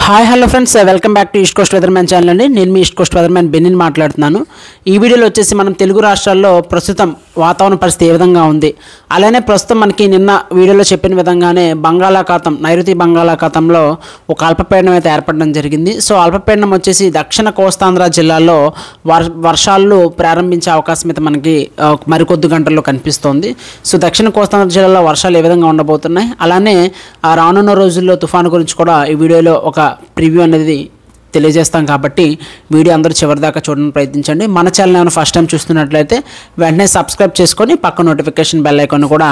Hi hello friends, welcome back to east Coast weatherman channel అండి. నేను మీ east Coast weatherman బెన్నిని మాట్లాడుతున్నాను. ఈ వీడియోలో వచ్చేసి మనం తెలుగు రాష్ట్రాల్లో ప్రస్తుతం వాతావరణ పరిస్థితి ఏ విధంగా ఉంది, అలానే ప్రస్తుతం మనకి నిన్న వీడియోలో చెప్పిన విధంగానే నైరుతి బంగాళాఖాతంలో ఒక అల్పపీడనం అయితే ఏర్పడడం జరిగింది. సో అల్పపీడనం వచ్చేసి దక్షిణ కోస్తాంధ్ర జిల్లాల్లో వర్షాలు ప్రారంభించే అవకాశం అయితే మనకి మరికొద్ది గంటల్లో కనిపిస్తోంది. సో దక్షిణ కోస్తాంధ్ర జిల్లాలో వర్షాలు ఏ విధంగా ఉండబోతున్నాయి, అలానే రానున్న రోజుల్లో తుఫాను గురించి కూడా ఈ వీడియోలో ఒక ప్రివ్యూ అనేది తెలియజేస్తాం. కాబట్టి వీడియో అందరూ చివరిదాకా చూడడానికి ప్రయత్నించండి. మన ఛానల్ ఏమైనా ఫస్ట్ టైం చూస్తున్నట్లయితే వెంటనే సబ్స్క్రైబ్ చేసుకొని పక్క నోటిఫికేషన్ బెల్ ఐకాన్ కూడా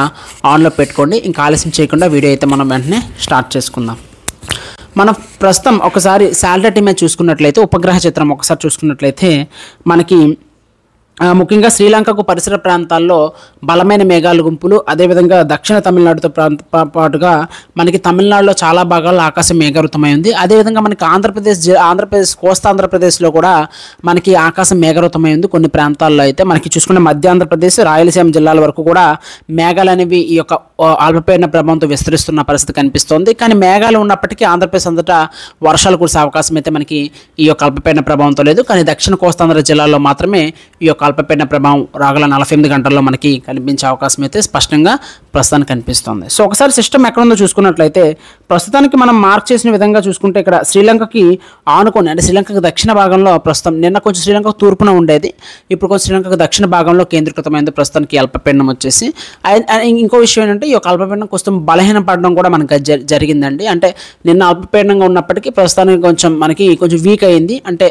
ఆన్లో పెట్టుకోండి. ఇంకా ఆలస్యం చేయకుండా వీడియో అయితే మనం వెంటనే స్టార్ట్ చేసుకుందాం. మనం ప్రస్తుతం ఒకసారి శాటిలైట్ ఇమేజ్ చూసుకున్నట్లయితే, ఉపగ్రహ చిత్రం ఒకసారి చూసుకున్నట్లయితే మనకి ముఖ్యంగా శ్రీలంకకు పరిసర ప్రాంతాల్లో బలమైన మేఘాల గుంపులు, అదేవిధంగా దక్షిణ తమిళనాడుతో పాటుగా మనకి తమిళనాడులో చాలా భాగాల్లో ఆకాశం మేఘావృతమై ఉంది. అదేవిధంగా మనకి ఆంధ్రప్రదేశ్ కోస్తాంధ్రప్రదేశ్లో కూడా మనకి ఆకాశం మేఘావృతమై ఉంది. కొన్ని ప్రాంతాల్లో అయితే మనకి చూసుకున్న మధ్య ఆంధ్రప్రదేశ్, రాయలసీమ జిల్లాల వరకు కూడా మేఘాలు అనేవి ఈ యొక్క అల్పపీడన ప్రభావంతో విస్తరిస్తున్న పరిస్థితి కనిపిస్తోంది. కానీ మేఘాలు ఉన్నప్పటికీ ఆంధ్రప్రదేశ్ అంతటా వర్షాలు కురిసే అవకాశం అయితే మనకి ఈ యొక్క అల్పపీడన ప్రభావంతో లేదు. కానీ దక్షిణ కోస్తాంధ్ర జిల్లాల్లో మాత్రమే ఈ యొక్క అల్పపీడన ప్రభావం రాగల 48 గంటల్లో మనకి కనిపించే అవకాశం అయితే స్పష్టంగా ప్రస్తుతానికి కనిపిస్తుంది. సో ఒకసారి సిస్టమ్ ఎక్కడ ఉందో చూసుకున్నట్లయితే, ప్రస్తుతానికి మనం మార్క్ చేసిన విధంగా చూసుకుంటే ఇక్కడ శ్రీలంకకి ఆనుకొని, అంటే శ్రీలంకకు దక్షిణ భాగంలో ప్రస్తుతం, నిన్న కొంచెం శ్రీలంక తూర్పున ఉండేది, ఇప్పుడు కొంచెం శ్రీలంకకు దక్షిణ భాగంలో కేంద్రీకృతమైంది ప్రస్తుతానికి అల్పపీడనం వచ్చేసి. ఇంకో విషయం ఏంటంటే, ఈ యొక్క అల్పపీడనం కొంచెం బలహీనపడడం కూడా మనకు జరిగిందండి. అంటే నిన్న అల్పపీడనంగా ఉన్నప్పటికీ ప్రస్తుతానికి మనకి కొంచెం వీక్ అయింది. అంటే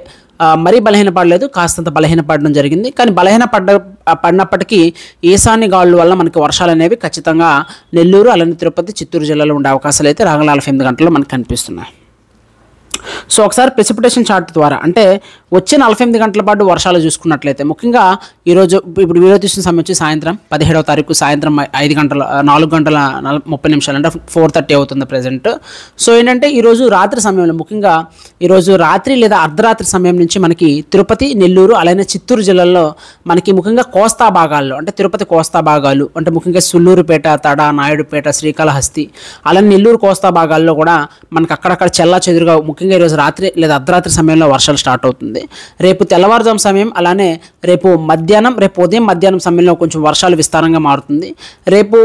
మరీ బలహీనపడలేదు, కాస్తంత బలహీనపడడం జరిగింది. కానీ పడినప్పటికీ ఈశాన్య గాలుల వల్ల మనకి వర్షాలు అనేవి ఖచ్చితంగా నెల్లూరు, అలానే తిరుపతి, చిత్తూరు జిల్లాలో ఉండే అవకాశాలు అయితే రాగల 48 గంటల్లో మనకు కనిపిస్తున్నాయి. సో ఒకసారి ప్రెసిపిటేషన్ చార్ట్ ద్వారా, అంటే వచ్చే 48 గంటల పాటు వర్షాలు చూసుకున్నట్లయితే, ముఖ్యంగా ఈరోజు ఇప్పుడు వీడియో తీసిన సమయం వచ్చి సాయంత్రం 17వ తారీఖు సాయంత్రం 4 గంటల 30 నిమిషాలు, అంటే 4:30 అవుతుంది ప్రజెంట్. సో ఏంటంటే ఈరోజు రాత్రి సమయంలో, ముఖ్యంగా ఈరోజు రాత్రి లేదా అర్ధరాత్రి సమయం నుంచి మనకి తిరుపతి, నెల్లూరు, అలానే చిత్తూరు జిల్లాల్లో మనకి ముఖ్యంగా కోస్తా భాగాల్లో, అంటే తిరుపతి కోస్తా భాగాలు, అంటే ముఖ్యంగా సుల్లూరుపేట, తడ, నాయుడుపేట, శ్రీకాళహస్తి, అలానే నెల్లూరు కోస్తా భాగాల్లో కూడా మనకి అక్కడక్కడ చెల్లా చెదురుగా ముఖ్యంగా ఈరోజు రాత్రి లేదా అర్ధరాత్రి సమయంలో వర్షాలు స్టార్ట్ అవుతుంది. రేపు తెల్లవారుజాము సమయం, అలానే రేపు ఉదయం మధ్యాహ్నం సమయంలో కొంచెం వర్షాలు విస్తారంగా మారుతుంది. రేపు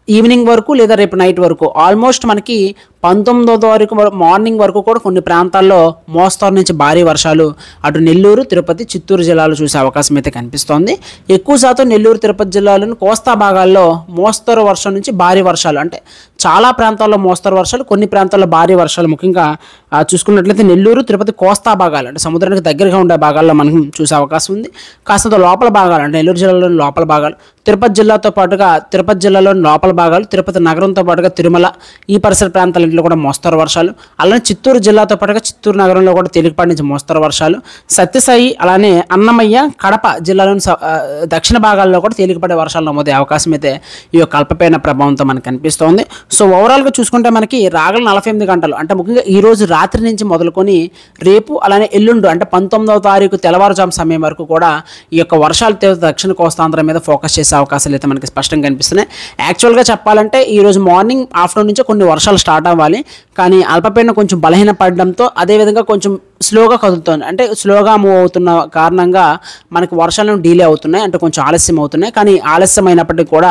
ఈవినింగ్ వరకు లేదా రేపు నైట్ వరకు ఆల్మోస్ట్ మనకి 19వ తారీఖు మార్నింగ్ వరకు కూడా కొన్ని ప్రాంతాల్లో మోస్తరు నుంచి భారీ వర్షాలు అటు నెల్లూరు, తిరుపతి, చిత్తూరు జిల్లాలో చూసే అవకాశం అయితే కనిపిస్తోంది. ఎక్కువ శాతం నెల్లూరు, తిరుపతి జిల్లాలోని కోస్తా భాగాల్లో మోస్తరు వర్షం నుంచి భారీ వర్షాలు, అంటే చాలా ప్రాంతాల్లో మోస్తరు వర్షాలు, కొన్ని ప్రాంతాల్లో భారీ వర్షాలు. ముఖ్యంగా చూసుకున్నట్లయితే నెల్లూరు, తిరుపతి కోస్తా భాగాలు, అంటే సముద్రానికి దగ్గరగా ఉండే భాగాల్లో మనం చూసే అవకాశం ఉంది. కాస్తంత లోపల భాగాలు, అంటే నెల్లూరు జిల్లాలోని లోపల భాగాలు, తిరుపతి జిల్లాతో పాటుగా తిరుపతి జిల్లాలోని లోపల భాగాలు, తిరుపతి నగరంతో పాటుగా తిరుమల ఈ పరిసర ప్రాంతాల కూడా మోస్తరు వర్షాలు, అలానే చిత్తూరు జిల్లాతో పాటుగా చిత్తూరు నగరంలో కూడా తేలికపాటి నుంచి మోస్తరు వర్షాలు, సత్యసాయి, అలానే అన్నమయ్య, కడప జిల్లాలోని దక్షిణ భాగాల్లో కూడా తేలికపడే వర్షాలు నమోదే అవకాశం అయితే ఈ యొక్క అల్పపీడన ప్రభావంతో మనకు కనిపిస్తోంది. సో ఓవరాల్గా చూసుకుంటే మనకి రాగల 48 గంటలు, అంటే ముఖ్యంగా ఈ రోజు రాత్రి నుంచి మొదలుకొని రేపు అలానే ఎల్లుండు, అంటే 19వ తారీఖు తెల్లవారుజాము సమయం వరకు కూడా ఈ యొక్క వర్షాలు దక్షిణ కోస్తాంధ్ర మీద ఫోకస్ చేసే అవకాశాలు అయితే మనకి స్పష్టంగా కనిపిస్తున్నాయి. యాక్చువల్గా చెప్పాలంటే ఈ రోజు మార్నింగ్ ఆఫ్టర్నూన్ నుంచి కొన్ని వర్షాలు స్టార్ట్ అవ్వాలి, కానీ అల్పపీడనం కొంచెం బలహీనపడడంతో, అదేవిధంగా కొంచెం స్లోగా కదులుతుంది, అంటే స్లోగా మూవ్ అవుతున్న కారణంగా మనకి వర్షాలు డిలే అవుతున్నాయి, అంటే కొంచెం ఆలస్యం అవుతున్నాయి. కానీ ఆలస్యం అయినప్పటికీ కూడా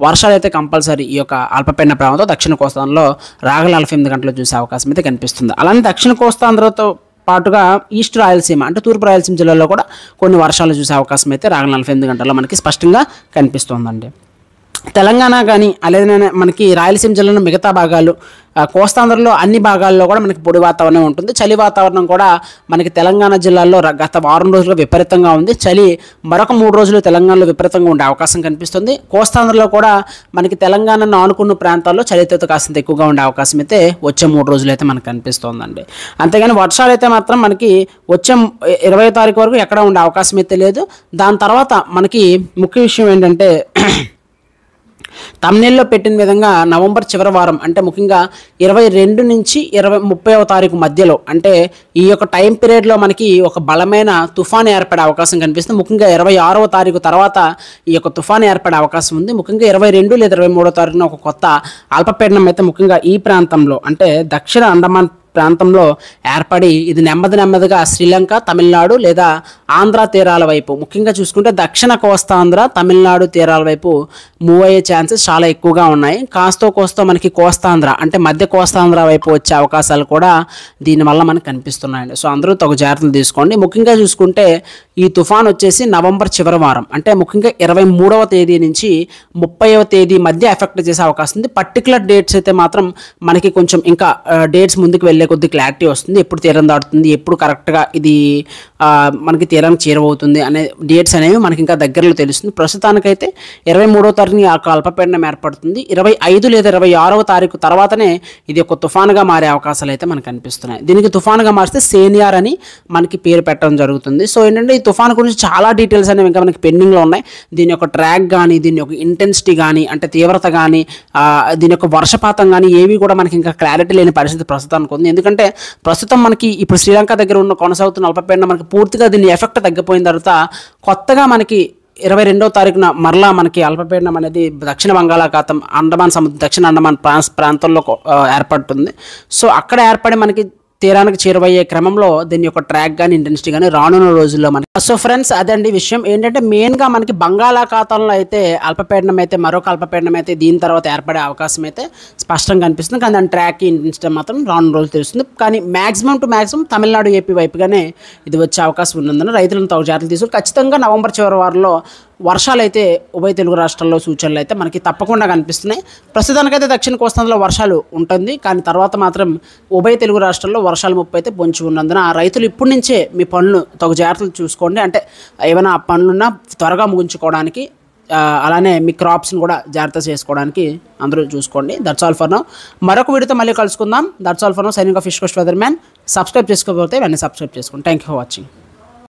వర్షాలు అయితే కంపల్సరీ ఈ యొక్క అల్పపీడన ప్రభావంతో దక్షిణ కోస్తాంధ్రలో రాగల 48 గంటలు చూసే అవకాశం అయితే కనిపిస్తుంది. అలానే దక్షిణ కోస్తాంధ్రతో పాటుగా ఈస్ట్ రాయలసీమ, అంటే తూర్పు రాయలసీమ జిల్లాలో కూడా కొన్ని వర్షాలు చూసే అవకాశం అయితే రాగల 48 గంటల్లో మనకి స్పష్టంగా కనిపిస్తుందండి. తెలంగాణ కానీ అలాగే మనకి రాయలసీమ జిల్లాలో మిగతా భాగాలు, కోస్తాంధ్రలో అన్ని భాగాల్లో కూడా మనకి పొడి వాతావరణం ఉంటుంది. చలి వాతావరణం కూడా మనకి తెలంగాణ జిల్లాలో గత వారం రోజులుగా విపరీతంగా ఉంది. చలి మరొక 3 రోజులు తెలంగాణలో విపరీతంగా ఉండే అవకాశం కనిపిస్తుంది. కోస్తాంధ్రలో కూడా మనకి తెలంగాణను ఆనుకున్న ప్రాంతాల్లో చలితో కాస్తంత ఎక్కువగా ఉండే అవకాశం అయితే వచ్చే 3 రోజులు అయితే మనకు కనిపిస్తుందండి. అంతేగాని వర్షాలు అయితే మాత్రం మనకి వచ్చే 20వ తారీఖు వరకు ఎక్కడ ఉండే అవకాశం అయితే లేదు. దాని తర్వాత మనకి ముఖ్య విషయం ఏంటంటే, తమ్నెల్లో పెట్టిన విధంగా నవంబర్ చివరి వారం, అంటే ముఖ్యంగా 22 నుంచి 30వ తారీఖు మధ్యలో, అంటే ఈ యొక్క టైం పీరియడ్లో మనకి ఒక బలమైన తుఫాను ఏర్పడే అవకాశం కనిపిస్తుంది. ముఖ్యంగా 26వ తారీఖు తర్వాత ఈ యొక్క తుఫాను ఏర్పడే అవకాశం ఉంది. ముఖ్యంగా 22 లేదా 23వ తారీఖున ఒక కొత్త అల్పపీడనం అయితే ముఖ్యంగా ఈ ప్రాంతంలో, అంటే దక్షిణ అండమాన్ ప్రాంతంలో ఏర్పడి ఇది నెమ్మదిగా శ్రీలంక, తమిళనాడు లేదా ఆంధ్ర తీరాల వైపు, ముఖ్యంగా చూసుకుంటే దక్షిణ కోస్తాంధ్ర, తమిళనాడు తీరాల వైపు మూవ్ అయ్యే ఛాన్సెస్ చాలా ఎక్కువగా ఉన్నాయి. కోస్తో మనకి కోస్తాంధ్ర అంటే మధ్య కోస్తాంధ్ర వైపు వచ్చే అవకాశాలు కూడా దీనివల్ల మనకు కనిపిస్తున్నాయండి. సో అందరూ తగు జాగ్రత్తలు తీసుకోండి. ముఖ్యంగా చూసుకుంటే ఈ తుఫాన్ వచ్చేసి నవంబర్ చివరి వారం అంటే ముఖ్యంగా 23వ తేదీ నుంచి 30వ తేదీ మధ్య ఎఫెక్ట్ చేసే అవకాశం ఉంది. పర్టికులర్ డేట్స్ అయితే మాత్రం మనకి కొంచెం ఇంకా డేట్స్ ముందుకు వెళ్ళే కొద్ది క్లారిటీ వస్తుంది. ఎప్పుడు తీరం దాటుతుంది, ఎప్పుడు కరెక్ట్గా ఇది మనకి తీరానికి చేరువవుతుంది అనే డేట్స్ అనేవి మనకి ఇంకా దగ్గరలో తెలుస్తుంది. ప్రస్తుతానికైతే 23వ తారీఖుని ఆ అల్పపీడనం ఏర్పడుతుంది. 25 లేదా 26వ తారీఖు తర్వాతనే ఇది ఒక తుఫానుగా మారే అవకాశాలు అయితే మనకు కనిపిస్తున్నాయి. దీనికి తుఫానుగా మారిస్తే సేనియార్ అని మనకి పేరు పెట్టడం జరుగుతుంది. సో ఏంటంటే ఈ తుఫాను గురించి చాలా డీటెయిల్స్ అనేవి ఇంకా మనకి పెండింగ్లో ఉన్నాయి. దీని యొక్క ట్రాక్ కానీ, దీని యొక్క ఇంటెన్సిటీ కానీ, అంటే తీవ్రత కానీ, దీని యొక్క వర్షపాతం కానీ ఏవి కూడా మనకి ఇంకా క్లారిటీ లేని పరిస్థితి ప్రస్తుతానికి ఉంది. ఎందుకంటే ప్రస్తుతం మనకి ఇప్పుడు శ్రీలంక దగ్గర ఉన్న కొనసాగుతున్న అల్పపీడనం మనకి పూర్తిగా దీని ఎఫెక్ట్ తగ్గిపోయిన తర్వాత కొత్తగా మనకి 22వ తారీఖున మరలా మనకి అల్పపీడనం అనేది దక్షిణ బంగాళాఖాతం, దక్షిణ అండమాన్ ప్రాంతంలో ఏర్పడుతుంది. సో అక్కడ ఏర్పడి మనకి తీరానికి చేరువయ్యే క్రమంలో దీని యొక్క ట్రాక్ కానీ, ఇంటెన్సిటీ కానీ రానున్న రోజుల్లో మనకి. సో ఫ్రెండ్స్ అదండి విషయం. ఏంటంటే మెయిన్గా మనకి బంగాళాఖాతంలో అయితే అల్పపీడనం అయితే మరొక అల్పపీడనం అయితే దీని తర్వాత ఏర్పడే అవకాశం అయితే స్పష్టంగా కనిపిస్తుంది. కానీ దాని ట్రాక్, ఇంటెన్సిటీ మాత్రం రానున్న రోజులు తెలుస్తుంది. కానీ maximum to maximum Tamil Nadu, AP వైపుగానే ఇది వచ్చే అవకాశం ఉన్నందున రైతులను తగు జాగ్రత్తలు తీసుకుని ఖచ్చితంగా నవంబర్ చివరి వారంలో వర్షాలు అయితే ఉభయ తెలుగు రాష్ట్రాల్లో సూచనలు అయితే మనకి తప్పకుండా కనిపిస్తున్నాయి. ప్రస్తుతానికైతే దక్షిణ కోస్తాంధ్రలో వర్షాలు ఉంటుంది, కానీ తర్వాత మాత్రం ఉభయ తెలుగు రాష్ట్రాల్లో వర్షాల ముప్పు అయితే పొంచి ఉన్నందున రైతులు ఇప్పటి నుంచే మీ పనులు తగు జాగ్రత్తలు చూసుకోండి. అంటే ఏమైనా పనులున్నా త్వరగా ముగించుకోవడానికి, అలానే మీ క్రాప్స్ని కూడా జాగ్రత్త చేసుకోవడానికి అందరూ చూసుకోండి. That's all for now. మరొక వీడియోతో మళ్ళీ కలుసుకుందాం. That's all for now. Signing off East Coast Weather Man. Subscribe చేసుకోకపోతే వెంటనే సబ్స్క్రైబ్ చేసుకోండి. Thank you for watching.